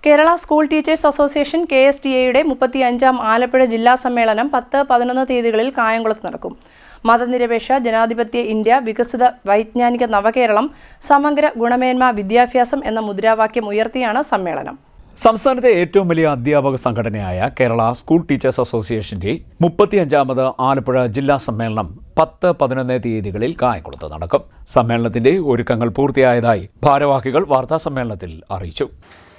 Kerala school teachers association KSTA-യുടെ 35ാം ആലപ്പുഴ ജില്ലാ സമ്മേളനം 10-11 തീയതികളിൽ കായംകുളത്ത് നടക്കും. മതനിരപേക്ഷ ജനാധിപത്യ ഇന്ത്യ, വികസിത വൈജ്ഞാനിക നവകേരളം, സമഗ്ര ഗുണമേന്മ വിദ്യാഭ്യാസം എന്ന മുദ്രാവാക്യം ഉയർത്തിയാണ് സമ്മേളനം. സംസ്ഥാനത്തെ ഏറ്റവും വലിയ അധ്യാപക സംഘടനയായ കേരള സ്കൂൾ ടീച്ചേഴ്സ് അസോസിയേഷന്റെ 35ാമത് ആലപ്പുഴ ജില്ലാ സമ്മേളനം 10-11 തീയതികളിൽ കായംകുളത്ത് നടക്കും. സമ്മേളനത്തിന്റെ ഒരുക്കങ്ങൾ പൂർത്തിയായതായി ഭാരവാഹികൾ വാർത്താസമ്മേളനത്തിൽ അറിയിച്ചു.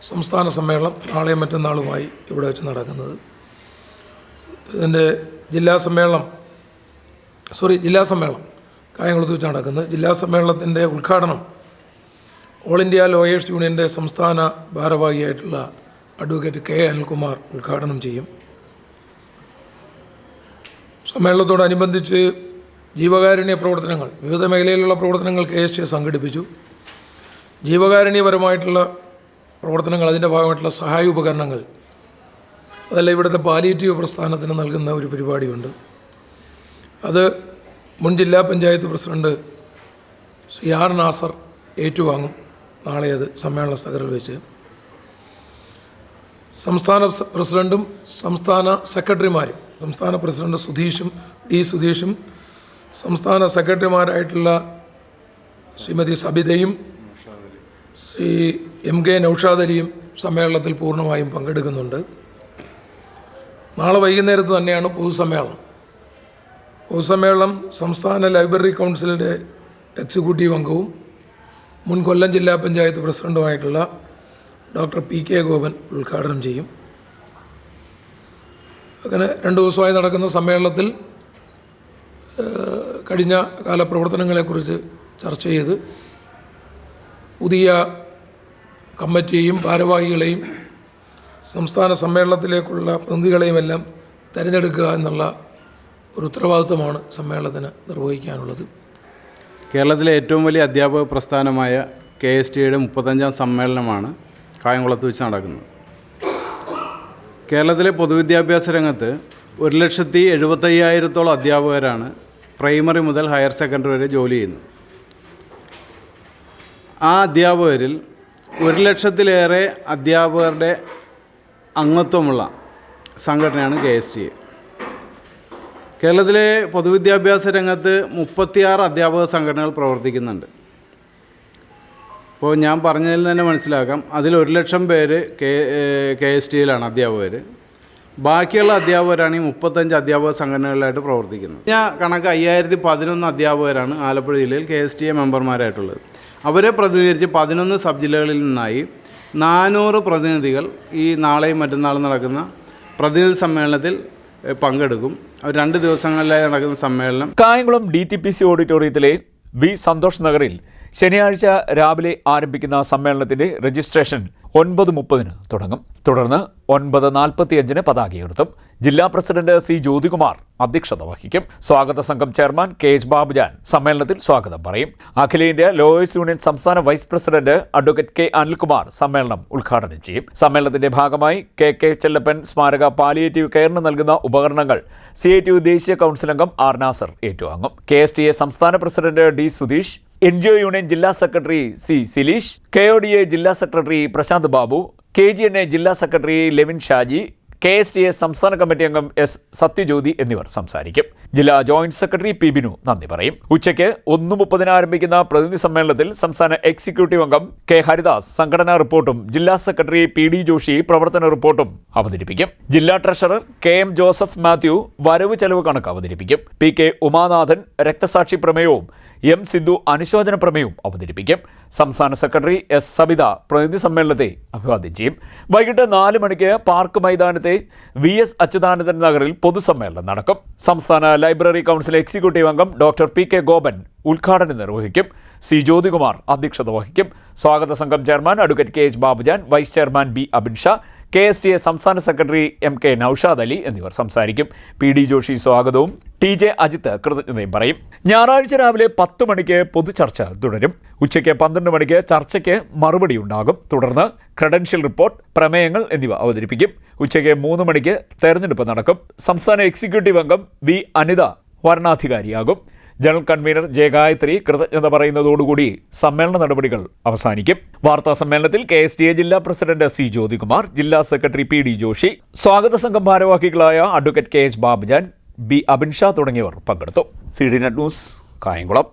സംസ്ഥാന സമ്മേളനം നാളെയും മറ്റന്നാളുമായി ഇവിടെ വെച്ച് നടക്കുന്നത്. ഇതിൻ്റെ ജില്ലാ സമ്മേളനം കായംകുളത്ത് വെച്ച് നടക്കുന്നത്. ജില്ലാ സമ്മേളനത്തിൻ്റെ ഉദ്ഘാടനം ഓൾ ഇന്ത്യ ലോയേഴ്സ് യൂണിയൻ്റെ സംസ്ഥാന ഭാരവാഹിയായിട്ടുള്ള അഡ്വക്കേറ്റ് K. അനിൽകുമാർ ഉദ്ഘാടനം ചെയ്യും. സമ്മേളനത്തോടനുബന്ധിച്ച് ജീവകാരുണ്യ പ്രവർത്തനങ്ങൾ, വിവിധ മേഖലയിലുള്ള പ്രവർത്തനങ്ങൾ KSTA സംഘടിപ്പിച്ചു. ജീവകാരുണ്യപരമായിട്ടുള്ള പ്രവർത്തനങ്ങൾ, അതിൻ്റെ ഭാഗമായിട്ടുള്ള സഹായ ഉപകരണങ്ങൾ, അതല്ല ഇവിടുത്തെ പാലിയേറ്റീവ് പ്രസ്ഥാനത്തിന് നൽകുന്ന ഒരു പരിപാടിയുണ്ട്. അത് മുൻ ജില്ലാ പഞ്ചായത്ത് പ്രസിഡന്റ് ശ്രീ R. നാസർ ഏറ്റുവാങ്ങും. നാളെ അത് സമ്മേളന സ്ഥലത്തിൽ വെച്ച് സംസ്ഥാന പ്രസിഡന്റും സംസ്ഥാന സെക്രട്ടറിമാരും, സംസ്ഥാന പ്രസിഡന്റ് സുധീഷും സംസ്ഥാന സെക്രട്ടറിമാരായിട്ടുള്ള ശ്രീമതി സബിതയും ശ്രീ MK നൗഷാദ് അലിയും സമ്മേളനത്തിൽ പൂർണ്ണമായും പങ്കെടുക്കുന്നുണ്ട്. നാളെ വൈകുന്നേരത്ത് തന്നെയാണ് പൊതുസമ്മേളനം സംസ്ഥാന ലൈബ്രറി കൗൺസിലിൻ്റെ എക്സിക്യൂട്ടീവ് അംഗവും മുൻ കൊല്ലം ജില്ലാ പഞ്ചായത്ത് പ്രസിഡന്റുമായിട്ടുള്ള ഡോക്ടർ PK ഗോപൻ ഉദ്ഘാടനം ചെയ്യും. അങ്ങനെ 2 ദിവസമായി നടക്കുന്ന സമ്മേളനത്തിൽ കഴിഞ്ഞ കാല പ്രവർത്തനങ്ങളെക്കുറിച്ച് ചർച്ച ചെയ്ത് പുതിയ കമ്മിറ്റിയെയും ഭാരവാഹികളെയും സംസ്ഥാന സമ്മേളനത്തിലേക്കുള്ള പ്രതിനിധികളെയും എല്ലാം തിരഞ്ഞെടുക്കുക എന്നുള്ള ഒരു ഉത്തരവാദിത്വമാണ് സമ്മേളനത്തിന് നിർവഹിക്കാനുള്ളത്. കേരളത്തിലെ ഏറ്റവും വലിയ അധ്യാപക പ്രസ്ഥാനമായ KSTA-യുടെ 35ാം സമ്മേളനമാണ് കായംകുളത്ത് വെച്ച് നടക്കുന്നത്. കേരളത്തിലെ പൊതുവിദ്യാഭ്യാസ രംഗത്ത് 1,75,000-ഓളം അധ്യാപകരാണ് പ്രൈമറി മുതൽ ഹയർ സെക്കൻഡറി വരെ ജോലി ചെയ്യുന്നത്. ആ അധ്യാപകരിൽ 1,00,000-ലേറെ അധ്യാപകരുടെ അംഗത്വമുള്ള സംഘടനയാണ് KSTA. കേരളത്തിലെ പൊതുവിദ്യാഭ്യാസ രംഗത്ത് 36 അധ്യാപക സംഘടനകൾ പ്രവർത്തിക്കുന്നുണ്ട്. അപ്പോൾ ഞാൻ പറഞ്ഞതിൽ തന്നെ മനസ്സിലാക്കാം, അതിൽ 1,00,000 പേര് KSTA-യിലാണ് അധ്യാപകർ. ബാക്കിയുള്ള അധ്യാപകരാണ് ഈ 35 അധ്യാപക സംഘടനകളിലായിട്ട് പ്രവർത്തിക്കുന്നത്. കണക്ക് 5,011 അധ്യാപകരാണ് ആലപ്പുഴ ജില്ലയിൽ KSTA മെമ്പർമാരായിട്ടുള്ളത്. അവരെ പ്രതിനിധീകരിച്ച് 11 സബ് ജില്ലകളിൽ നിന്നായി 400 പ്രതിനിധികൾ ഈ നാളെയും മറ്റന്നാളും നടക്കുന്ന പ്രതിനിധി സമ്മേളനത്തിൽ പങ്കെടുക്കും. 2 ദിവസങ്ങളിലായി നടക്കുന്ന സമ്മേളനം കായംകുളം DTPC ഓഡിറ്റോറിയത്തിലെ V. സന്തോഷ് നഗറിൽ ശനിയാഴ്ച രാവിലെ ആരംഭിക്കുന്ന സമ്മേളനത്തിന്റെ രജിസ്ട്രേഷൻ 9:30 തുടങ്ങും. തുടർന്ന് 9:45 പതാകയുയർത്തും. ജില്ലാ പ്രസിഡന്റ് C. ജ്യോതികുമാർ അധ്യക്ഷത വഹിക്കും. സ്വാഗത സംഘം ചെയർമാൻ KH ബാബുജാൻ സമ്മേളനത്തിൽ സ്വാഗതം പറയും. അഖിലേന്ത്യാ ലോയേഴ്സ് യൂണിയൻ സംസ്ഥാന vice president advocate K. Anilkumar സമ്മേളനം ഉദ്ഘാടനം ചെയ്യും. സമ്മേളനത്തിന്റെ ഭാഗമായി KK ചെല്ലപ്പൻ സ്മാരക പാലിയേറ്റീവ് കെയറിന് നൽകുന്ന ഉപകരണങ്ങൾ CITU ദേശീയ കൗൺസിൽ അംഗം R. നാസർ ഏറ്റുവാങ്ങും. KSTA സംസ്ഥാന president D. Sudheesh, NGO union ജില്ലാ സെക്രട്ടറി C. സിലീഷ്, KODA ജില്ലാ സെക്രട്ടറി പ്രശാന്ത് ബാബു, KGNA ജില്ലാ സെക്രട്ടറി ലെവിൻ ഷാജി, KSTA സംസ്ഥാന കമ്മിറ്റി അംഗം S. സത്യജ്യോതി എന്നിവർ സംസാരിക്കും. ജില്ലാ ജോയിന്റ് സെക്രട്ടറി P. ബിനു നന്ദി പറയും. ഉച്ചയ്ക്ക് 1:30 ആരംഭിക്കുന്ന പ്രതിനിധി സമ്മേളനത്തിൽ സംസ്ഥാന എക്സിക്യൂട്ടീവ് അംഗം K. ഹരിദാസ് സംഘടനാ റിപ്പോർട്ടും ജില്ലാ സെക്രട്ടറി P. D. ജോഷി പ്രവർത്തന റിപ്പോർട്ടും അവതരിപ്പിക്കും. ജില്ലാ ട്രഷറർ KM ജോസഫ് മാത്യു വരവ് ചെലവ് കണക്ക് അവതരിപ്പിക്കും. PK ഉമാനാഥൻ രക്തസാക്ഷി പ്രമേയവും M. സിന്ധു അനുശോചന പ്രമേയവും അവതരിപ്പിക്കും. സംസ്ഥാന സെക്രട്ടറി S. സബിത പ്രതിനിധി സമ്മേളനത്തെ അഭിവാദ്യം ചെയ്യും. വൈകിട്ട് 4 മണിക്ക് പാർക്ക് മൈതാനത്തെ VS അച്യുതാനന്ദൻ നഗറിൽ പൊതുസമ്മേളനം നടക്കും. സംസ്ഥാന ലൈബ്രറി കൗൺസിൽ എക്സിക്യൂട്ടീവ് അംഗം ഡോക്ടർ PK ഗോപൻ ഉദ്ഘാടനം നിർവഹിക്കും. C. ജ്യോതികുമാർ അധ്യക്ഷത വഹിക്കും. സ്വാഗത സംഘം chairman advocate KH Babujan, vice chairman B. Abinsha, KSTA സംസ്ഥാന സെക്രട്ടറി MK നൗഷാദ് അലി എന്നിവർ സംസാരിക്കും. P. D. ജോഷി സ്വാഗതവും TJ അജിത്ത് കൃതജ്ഞതയും പറയും. ഞായറാഴ്ച രാവിലെ 10 മണിക്ക് പൊതുചർച്ച തുടരും. ഉച്ചയ്ക്ക് 12 മണിക്ക് ചർച്ചയ്ക്ക് മറുപടി ഉണ്ടാകും. തുടർന്ന് ക്രെഡൻഷ്യൽ റിപ്പോർട്ട്, പ്രമേയങ്ങൾ എന്നിവ അവതരിപ്പിക്കും. ഉച്ചയ്ക്ക് 3 മണിക്ക് തെരഞ്ഞെടുപ്പ് നടക്കും. സംസ്ഥാന എക്സിക്യൂട്ടീവ് അംഗം V. അനിത വരണാധികാരിയാകും. ജനറൽ കൺവീനർ ജയഗായത്രി കൃതജ്ഞത പറയുന്നതോടുകൂടി സമ്മേളന നടപടികൾ അവസാനിക്കും. വാർത്താ സമ്മേളനത്തിൽ KSDA ജില്ലാ പ്രസിഡന്റ് C. ജ്യോതികുമാർ, ജില്ലാ സെക്രട്ടറി PD. ജോഷി, സ്വാഗത സംഘം ഭാരവാഹികളായ advocate KH. Babujan, B. Abinsha തുടങ്ങിയവർ പങ്കെടുത്തു. CDNet news, Kayamkulam.